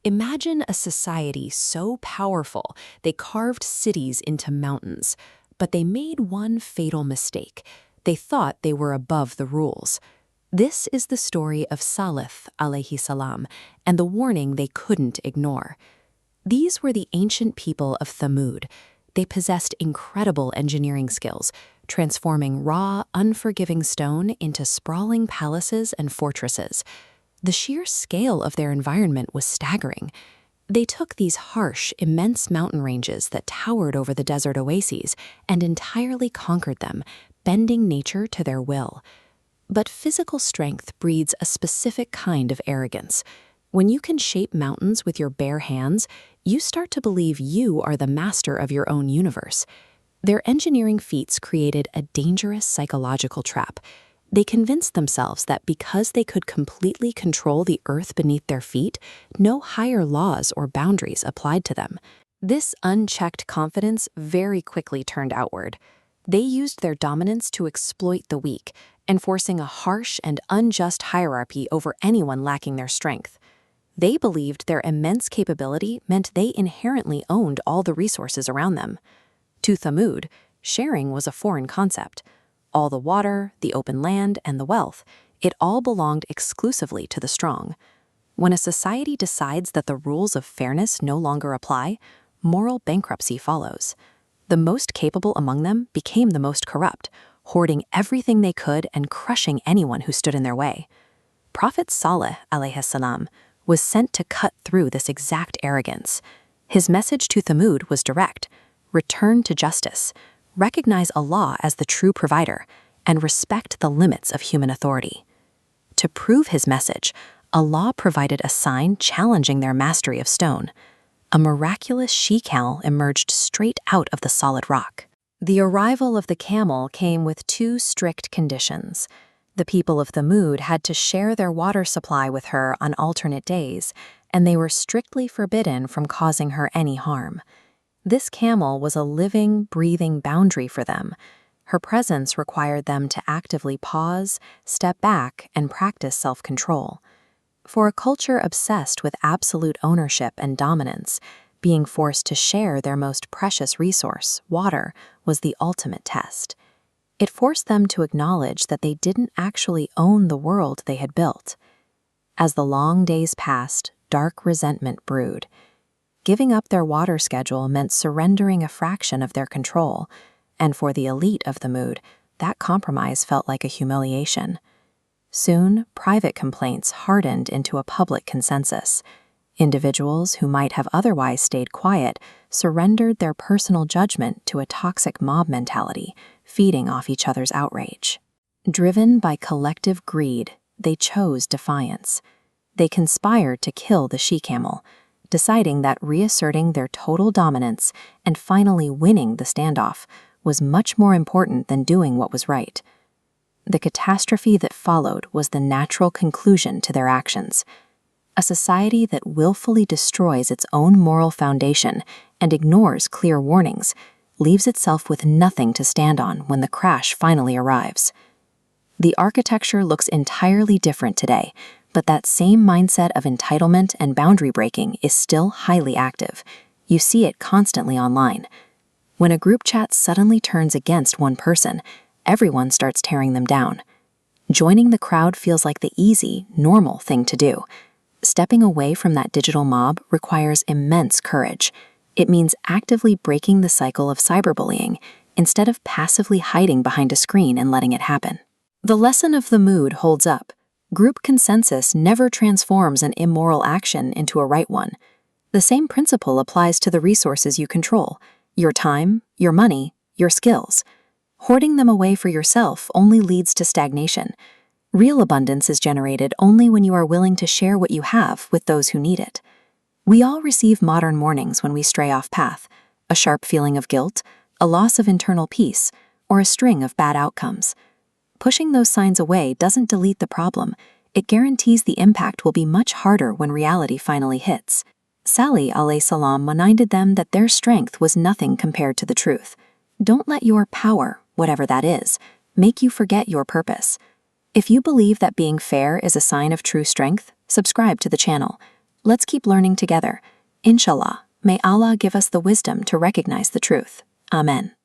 Imagine a society so powerful they carved cities into mountains, but they made one fatal mistake. They thought they were above the rules. This is the story of Salih A.S. and the warning they couldn't ignore. These were the ancient people of Thamud. They possessed incredible engineering skills, transforming raw, unforgiving stone into sprawling palaces and fortresses. The sheer scale of their environment was staggering. They took these harsh, immense mountain ranges that towered over the desert oases and entirely conquered them, bending nature to their will. But physical strength breeds a specific kind of arrogance. When you can shape mountains with your bare hands, you start to believe you are the master of your own universe. Their engineering feats created a dangerous psychological trap. They convinced themselves that because they could completely control the earth beneath their feet, no higher laws or boundaries applied to them. This unchecked confidence very quickly turned outward. They used their dominance to exploit the weak, enforcing a harsh and unjust hierarchy over anyone lacking their strength. They believed their immense capability meant they inherently owned all the resources around them. To Thamud, sharing was a foreign concept. All the water, the open land, and the wealth, it all belonged exclusively to the strong. When a society decides that the rules of fairness no longer apply, moral bankruptcy follows. The most capable among them became the most corrupt, hoarding everything they could and crushing anyone who stood in their way. Prophet Salih A.S. was sent to cut through this exact arrogance. His message to Thamud was direct: return to justice, recognize Allah as the true provider, and respect the limits of human authority. To prove his message, Allah provided a sign challenging their mastery of stone. A miraculous she-camel emerged straight out of the solid rock. The arrival of the camel came with two strict conditions. The people of Thamud had to share their water supply with her on alternate days, and they were strictly forbidden from causing her any harm. This camel was a living, breathing boundary for them. Her presence required them to actively pause, step back, and practice self-control. For a culture obsessed with absolute ownership and dominance, being forced to share their most precious resource, water, was the ultimate test. It forced them to acknowledge that they didn't actually own the world they had built. As the long days passed, dark resentment brewed. Giving up their water schedule meant surrendering a fraction of their control, and for the elite of Thamud, that compromise felt like a humiliation. Soon, private complaints hardened into a public consensus. Individuals who might have otherwise stayed quiet surrendered their personal judgment to a toxic mob mentality, feeding off each other's outrage. Driven by collective greed, they chose defiance. They conspired to kill the she-camel, deciding that reasserting their total dominance and finally winning the standoff was much more important than doing what was right. The catastrophe that followed was the natural conclusion to their actions. A society that willfully destroys its own moral foundation and ignores clear warnings leaves itself with nothing to stand on when the crash finally arrives. The architecture looks entirely different today, but that same mindset of entitlement and boundary breaking is still highly active. You see it constantly online. When a group chat suddenly turns against one person, everyone starts tearing them down. Joining the crowd feels like the easy, normal thing to do. Stepping away from that digital mob requires immense courage. It means actively breaking the cycle of cyberbullying instead of passively hiding behind a screen and letting it happen. The lesson of Thamud holds up. Group consensus never transforms an immoral action into a right one. The same principle applies to the resources you control: your time, your money, your skills. Hoarding them away for yourself only leads to stagnation. Real abundance is generated only when you are willing to share what you have with those who need it. We all receive modern mornings when we stray off path: a sharp feeling of guilt, a loss of internal peace, or a string of bad outcomes. Pushing those signs away doesn't delete the problem. It guarantees the impact will be much harder when reality finally hits. Salih A.S. reminded them that their strength was nothing compared to the truth. Don't let your power, whatever that is, make you forget your purpose. If you believe that being fair is a sign of true strength, subscribe to the channel. Let's keep learning together. Inshallah, may Allah give us the wisdom to recognize the truth. Amen.